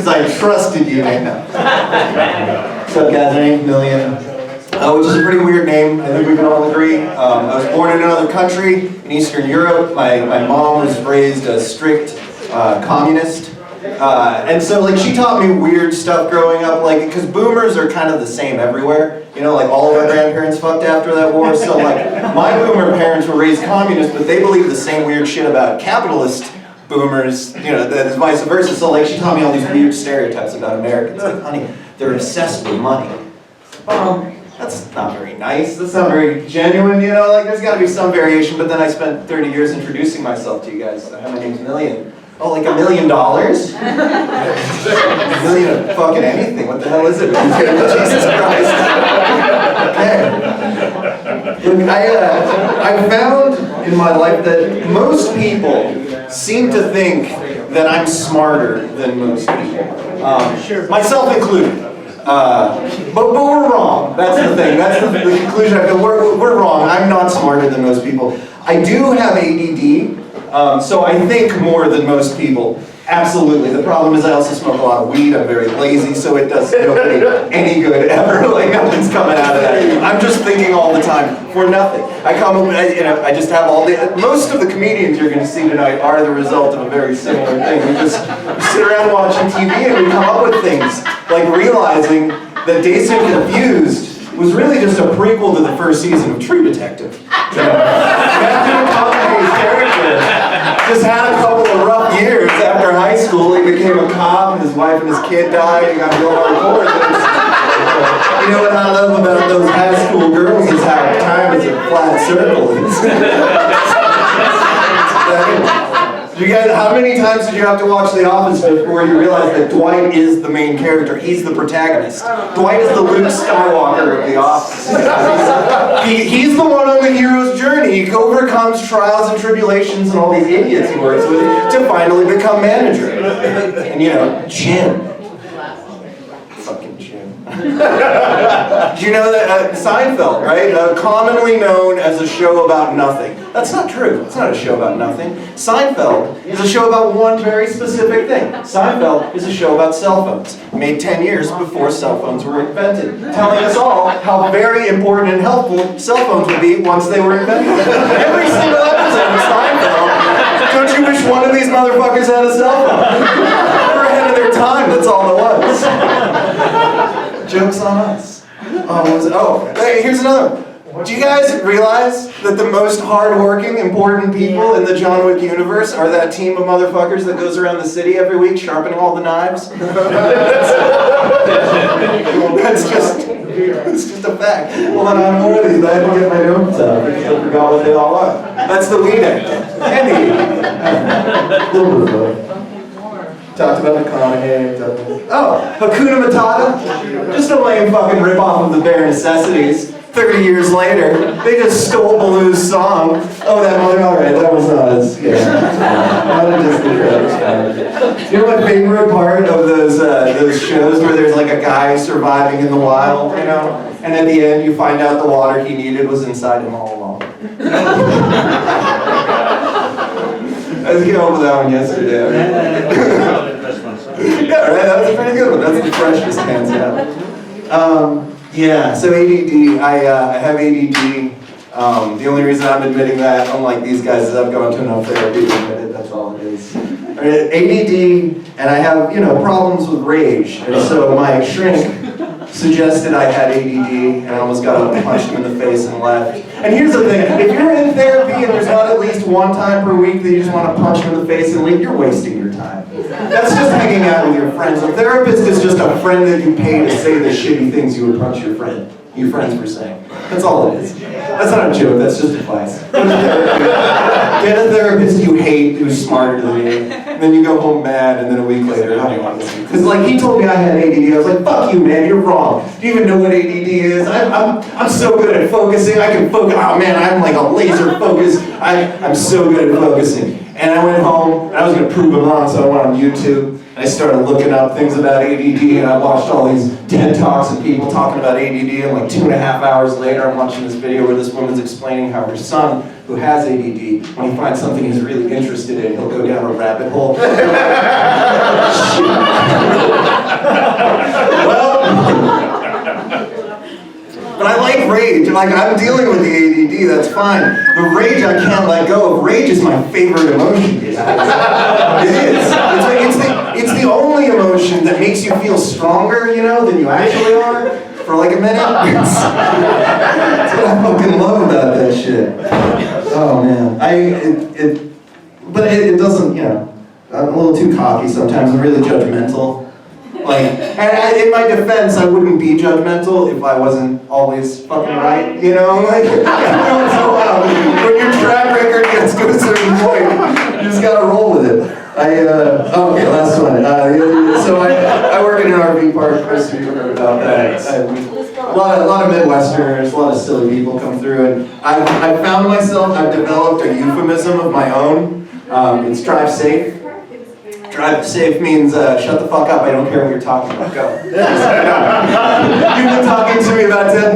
because I trusted you, man. What's up, guys? My name's Miljen, which is a pretty weird name. I think we can all agree. I was born in another country in Eastern Europe. My mom was raised a strict communist. And so, like, she taught me weird stuff growing up, like, because boomers are kind of the same everywhere. You know, like, all of our grandparents fucked after that war. So, like, my boomer parents were raised communist, but they believe the same weird shit about capitalist boomers, you know, that is vice versa. So, like, she taught me all these weird stereotypes about Americans. Like, honey, they're obsessed with money. That's not very nice. That's not very genuine, you know? Like, there's got to be some variation, but then I spent 30 years introducing myself to you guys. My name's Miljen. Oh, like $1 million? $1 million of fucking anything. What the hell is it? Jesus Christ. Okay. Look, I found in my life that most people seem to think that I'm smarter than most people. Myself included. But we're wrong. That's the thing. That's the conclusion I feel. We're wrong. I'm not smarter than most people. I do have ADD. So I think more than most people. Absolutely. The problem is I also smoke a lot of weed. I'm very lazy, so it does nobody any good ever. Like, nothing's coming out of that. I'm just thinking all the time for nothing. I I just have all the. Most of the comedians you're going to see tonight are the result of a very similar thing. We just sit around watching TV and we come up with things, like realizing that Dazed and Confused was really just a prequel to the first season of True Detective. Matthew McConaughey's character just had a couple of rough years after high school. He became a cop, his wife and his kid died, he got real hardcore. You know what I love about those high school girls is how time is a flat circle. You guys, how many times did you have to watch The Office before you realized that Dwight is the main character? He's the protagonist. Dwight is the Luke Skywalker of The Office. He's the one on the hero's journey. He overcomes trials and tribulations and all these idiots he works with to finally become manager. And you know, Jim. Fucking Jim. You know that Seinfeld, right? Commonly known as a show about nothing. That's not true. It's not a show about nothing. Seinfeld is a show about one very specific thing. Seinfeld is a show about cell phones, made 10 years before cell phones were invented, telling us all how very important and helpful cell phones would be once they were invented. Every single episode of Seinfeld, don't you wish one of these motherfuckers had a cell phone? They were ahead of their time, that's all it was. Joke's on us. Hey, here's another one. Do you guys realize that the most hardworking, important people in the John Wick universe are that team of motherfuckers that goes around the city every week sharpening all the knives? It's just a fact. Well, then I'm more of these, but I had to get my notes out because I forgot what they all are. That's the lead actor. Andy. Talked about McConaughey. Oh, Hakuna Matata? Just a lame fucking ripoff of the Bare Necessities. 30 years later, they just stole Baloo's song. Oh, that mother, alright, that was not as, not a Disney credit. You know my favorite part of those shows where there's like a guy surviving in the wild, you know? And at the end you find out the water he needed was inside him all along. I just came up with that one yesterday. Yeah, right, that was a pretty good one. That's the freshest, hands down. Yeah, so ADD, I have ADD. The only reason I'm admitting that, unlike these guys, is I've gone to enough therapy to admit it, that's all it is. ADD, and I have, problems with rage. And so my shrink suggested I had ADD, and I almost got up and punched him in the face and left. And here's the thing, if you're in therapy and there's not at least one time per week that you just want to punch him in the face and leave, you're wasting your time. That's just hanging out with your friends. A therapist is just a friend that you pay to say the shitty things you would punch your friends for saying. That's all it is. That's not a joke, that's just advice. Get a therapist you hate who's smarter than you, and then you go home mad, and then a week later, how do you want to listen? Because like he told me I had ADD, I was like, fuck you man, you're wrong. Do you even know what ADD is? I'm so good at focusing, I can focus, oh man, I'm like a laser focus. I'm so good at focusing. And I went home, and I was going to prove him wrong, so I went on YouTube, and I started looking up things about ADD, and I watched all these TED Talks and people talking about ADD, and like 2.5 hours later, I'm watching this video where this woman's explaining how her son, who has ADD, when he finds something he's really interested in, he'll go down a rabbit hole. Like, I'm dealing with the ADD, that's fine. The rage I can't let go of. Rage is my favorite emotion. It is. It's the only emotion that makes you feel stronger, you know, than you actually are for like a minute. That's what I fucking love about that shit. Oh man, but it doesn't, you know, I'm a little too cocky sometimes. I'm really judgmental. Like, and in my defense, I wouldn't be judgmental if I wasn't always fucking right, you know? Like, when your track record gets to a certain point, you just gotta roll with it. Okay, last one. So I work in an RV park, Chris, have you heard about that? A lot of Midwesterners, a lot of silly people come through, and I've found myself, I've developed a euphemism of my own. It's drive safe. Drive safe means shut the fuck up, I don't care what you're talking about, go. You've been talking to me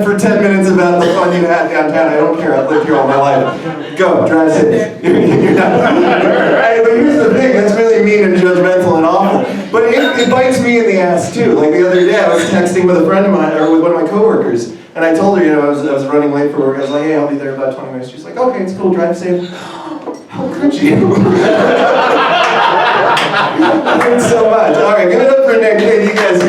for 10 minutes about the fun you had downtown, I don't care, I've lived here all my life. Go, drive safe. You're done. But here's the thing, that's really mean and judgmental and awful. But it bites me in the ass too. Like the other day I was texting with a friend of mine, or with one of my coworkers, and I told her, you know, I was running late for work, I was like, hey, I'll be there in about 20 minutes. She's like, okay, it's cool, drive safe. How could you? Thanks so much. All right, give it up for Nick. Hey, you guys.